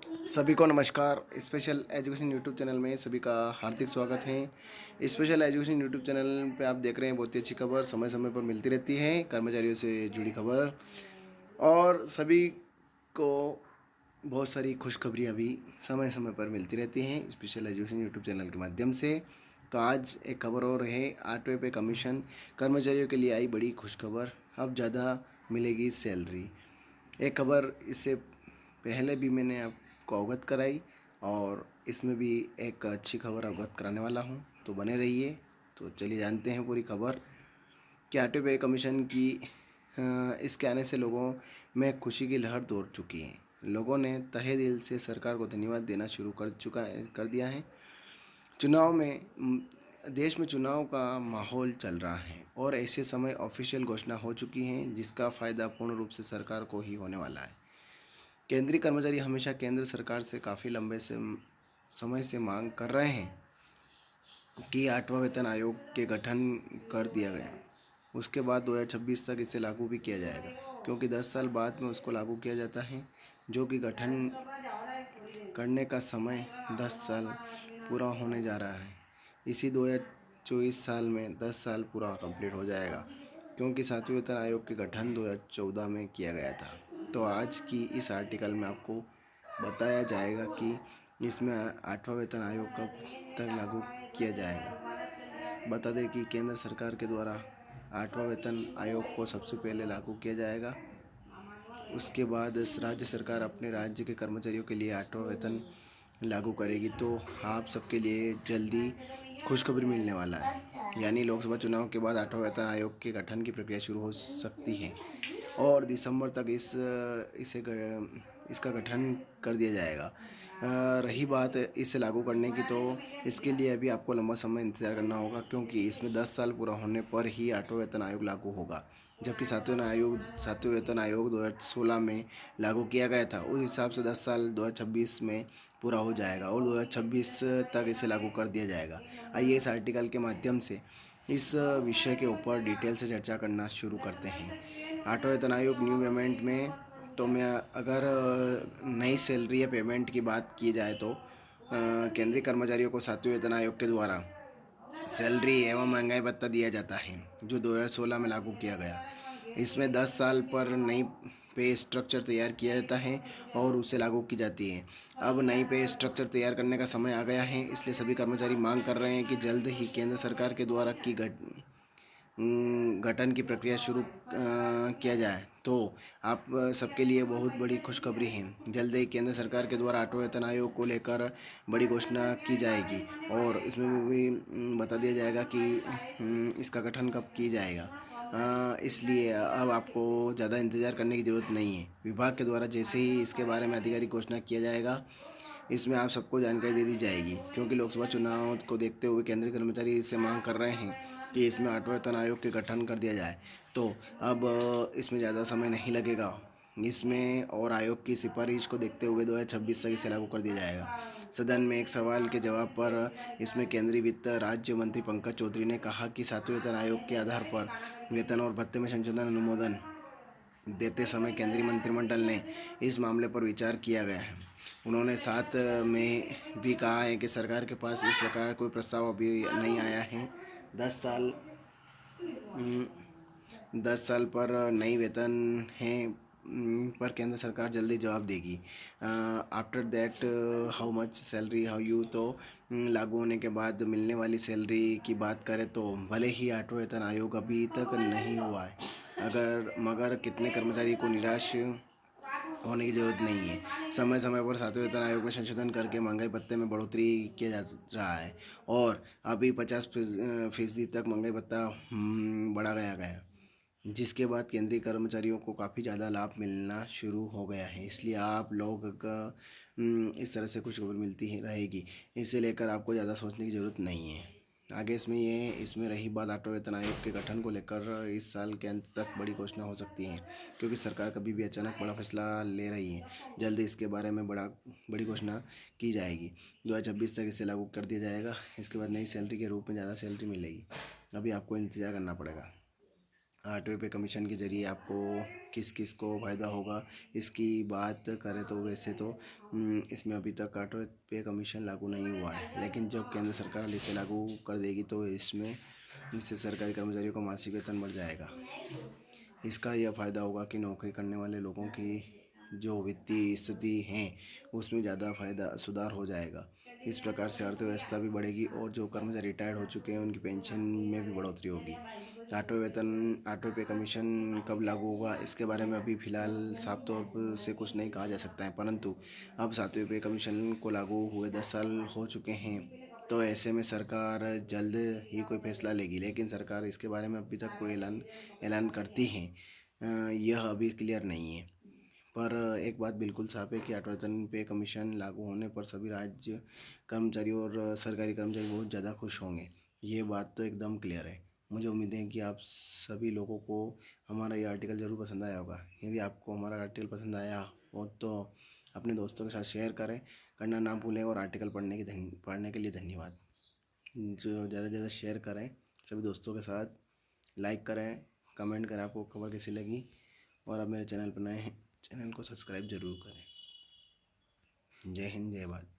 सभी को नमस्कार। स्पेशल एजुकेशन यूट्यूब चैनल में सभी का हार्दिक स्वागत है। स्पेशल एजुकेशन यूट्यूब चैनल पे आप देख रहे हैं बहुत ही अच्छी खबर समय समय पर मिलती रहती है, कर्मचारियों से जुड़ी खबर और सभी को बहुत सारी खुशखबरियाँ भी समय समय पर मिलती रहती हैं स्पेशल एजुकेशन यूट्यूब चैनल के माध्यम से। तो आज एक खबर और है, 8वें पे कमीशन, कर्मचारियों के लिए आई बड़ी खुशखबर, अब ज़्यादा मिलेगी सैलरी। एक खबर इससे पहले भी मैंने आपको अवगत कराई और इसमें भी एक अच्छी खबर अवगत कराने वाला हूं, तो बने रहिए। तो चलिए जानते हैं पूरी खबर कि 8वें पे कमीशन की इसके आने से लोगों में खुशी की लहर दौड़ चुकी है। लोगों ने तहे दिल से सरकार को धन्यवाद देना शुरू कर दिया है। चुनाव में देश में चुनाव का माहौल चल रहा है और ऐसे समय ऑफिशियल घोषणा हो चुकी है जिसका फ़ायदा पूर्ण रूप से सरकार को ही होने वाला है। केंद्रीय कर्मचारी हमेशा केंद्र सरकार से काफ़ी लंबे से समय से मांग कर रहे हैं कि 8वां वेतन आयोग के गठन कर दिया गया। उसके बाद 2026 तक इसे लागू भी किया जाएगा, क्योंकि 10 साल बाद में उसको लागू किया जाता है, जो कि गठन करने का समय 10 साल पूरा होने जा रहा है। इसी 2024 साल में 10 साल पूरा कंप्लीट हो जाएगा, क्योंकि 7वें वेतन आयोग के गठन 2014 में किया गया था। तो आज की इस आर्टिकल में आपको बताया जाएगा कि इसमें 8वां वेतन आयोग कब तक लागू किया जाएगा। बता दें कि केंद्र सरकार के द्वारा 8वां वेतन आयोग को सबसे पहले लागू किया जाएगा। उसके बाद राज्य सरकार अपने राज्य के कर्मचारियों के लिए 8वां वेतन लागू करेगी। तो आप सबके लिए जल्दी खुशखबरी मिलने वाला है, यानी लोकसभा चुनाव के बाद 8वां वेतन आयोग के गठन की प्रक्रिया शुरू हो सकती है और दिसंबर तक इसका गठन कर दिया जाएगा। रही बात इसे लागू करने की, तो इसके लिए अभी आपको लंबा समय इंतज़ार करना होगा, क्योंकि इसमें 10 साल पूरा होने पर ही 8वां वेतन आयोग लागू होगा। जबकि 7वें वेतन आयोग 2016 में लागू किया गया था, उस हिसाब से 10 साल 2026 में पूरा हो जाएगा और 2026 तक इसे लागू कर दिया जाएगा। आइए इस आर्टिकल के माध्यम से इस विषय के ऊपर डिटेल से चर्चा करना शुरू करते हैं। 8वां वेतन आयोग न्यू पेमेंट में, तो मैं अगर नई सैलरी या पेमेंट की बात की जाए तो केंद्रीय कर्मचारियों को 7वें वेतन आयोग के द्वारा सैलरी एवं महंगाई भत्ता दिया जाता है, जो 2016 में लागू किया गया। इसमें 10 साल पर नई पे स्ट्रक्चर तैयार किया जाता है और उसे लागू की जाती है। अब नई पे स्ट्रक्चर तैयार करने का समय आ गया है, इसलिए सभी कर्मचारी मांग कर रहे हैं कि जल्द ही केंद्र सरकार के द्वारा गठन की प्रक्रिया शुरू किया जाए। तो आप सबके लिए बहुत बड़ी खुशखबरी है। जल्द ही केंद्र सरकार के द्वारा 8वें वेतन आयोग को लेकर बड़ी घोषणा की जाएगी और इसमें भी बता दिया जाएगा कि इसका गठन कब किया जाएगा। इसलिए अब आपको ज़्यादा इंतज़ार करने की ज़रूरत नहीं है। विभाग के द्वारा जैसे ही इसके बारे में आधिकारिक घोषणा किया जाएगा, इसमें आप सबको जानकारी दे दी जाएगी, क्योंकि लोकसभा चुनाव को देखते हुए केंद्रीय कर्मचारी इससे मांग कर रहे हैं कि इसमें 8वें वेतन आयोग के गठन कर दिया जाए। तो अब इसमें ज़्यादा समय नहीं लगेगा इसमें, और आयोग की सिफारिश को देखते हुए 2026 तक इसे लागू कर दिया जाएगा। सदन में एक सवाल के जवाब पर इसमें केंद्रीय वित्त राज्य मंत्री पंकज चौधरी ने कहा कि 7वें वेतन आयोग के आधार पर वेतन और भत्ते में संशोधन अनुमोदन देते समय केंद्रीय मंत्रिमंडल ने इस मामले पर विचार किया गया है। उन्होंने साथ में भी कहा है कि सरकार के पास इस प्रकार कोई प्रस्ताव अभी नहीं आया है। 10 साल 10 साल पर नई वेतन है पर केंद्र सरकार जल्दी जवाब देगी। After that how much salary how you, तो लागू होने के बाद मिलने वाली सैलरी की बात करें तो भले ही 8वां वेतन आयोग अभी तक नहीं हुआ है, मगर कितने कर्मचारी को निराश होने की ज़रूरत नहीं है। समय समय पर 7वें वेतन आयोग में संशोधन करके महंगाई भत्ते में बढ़ोतरी किया जा रहा है और अभी 50% तक महंगाई भत्ता बढ़ा गया, जिसके बाद केंद्रीय कर्मचारियों को काफ़ी ज़्यादा लाभ मिलना शुरू हो गया है। इसलिए आप लोग का इस तरह से कुछ खबर मिलती ही रहेगी, इसे लेकर आपको ज़्यादा सोचने की ज़रूरत नहीं है। आगे इसमें रही बात 8वें वेतन आयोग के गठन को लेकर, इस साल के अंत तक बड़ी घोषणा हो सकती है, क्योंकि सरकार कभी भी अचानक बड़ा फैसला ले रही है। जल्दी इसके बारे में बड़ी घोषणा की जाएगी। 2026 तक इसे लागू कर दिया जाएगा। इसके बाद नई सैलरी के रूप में ज़्यादा सैलरी मिलेगी। अभी आपको इंतज़ार करना पड़ेगा। 8वें पे कमीशन के ज़रिए आपको किस किस को फ़ायदा होगा, इसकी बात करें तो वैसे तो इसमें अभी तक 8वें पे कमीशन लागू नहीं हुआ है, लेकिन जब केंद्र सरकार इसे लागू कर देगी तो इससे सरकारी कर्मचारियों का मासिक वेतन बढ़ जाएगा। इसका यह फ़ायदा होगा कि नौकरी करने वाले लोगों की जो वित्तीय स्थिति हैं उसमें ज़्यादा फ़ायदा सुधार हो जाएगा। इस प्रकार से अर्थव्यवस्था भी बढ़ेगी और जो कर्मचारी रिटायर्ड हो चुके हैं उनकी पेंशन में भी बढ़ोतरी होगी। 8वें पे कमीशन कब लागू होगा इसके बारे में अभी फ़िलहाल साफ तौर पर से कुछ नहीं कहा जा सकता है, परंतु अब 7वें पे कमीशन को लागू हुए 10 साल हो चुके हैं, तो ऐसे में सरकार जल्द ही कोई फैसला लेगी, लेकिन सरकार इसके बारे में अभी तक कोई ऐलान करती है यह अभी क्लियर नहीं है। पर एक बात बिल्कुल साफ है कि 8वें वेतन पे कमीशन लागू होने पर सभी राज्य कर्मचारी और सरकारी कर्मचारी बहुत ज़्यादा खुश होंगे। ये बात तो एकदम क्लियर है। मुझे उम्मीद है कि आप सभी लोगों को हमारा ये आर्टिकल ज़रूर पसंद आया होगा। यदि आपको हमारा आर्टिकल पसंद आया हो तो अपने दोस्तों के साथ शेयर करना ना भूलें और आर्टिकल पढ़ने के लिए धन्यवाद। जो ज़्यादा से ज़्यादा शेयर करें सभी दोस्तों के साथ, लाइक करें, कमेंट करें आपको खबर कैसी लगी, और आप मेरे चैनल पर नए हैं चैनल को सब्सक्राइब जरूर करें। जय हिंद, जय भारत।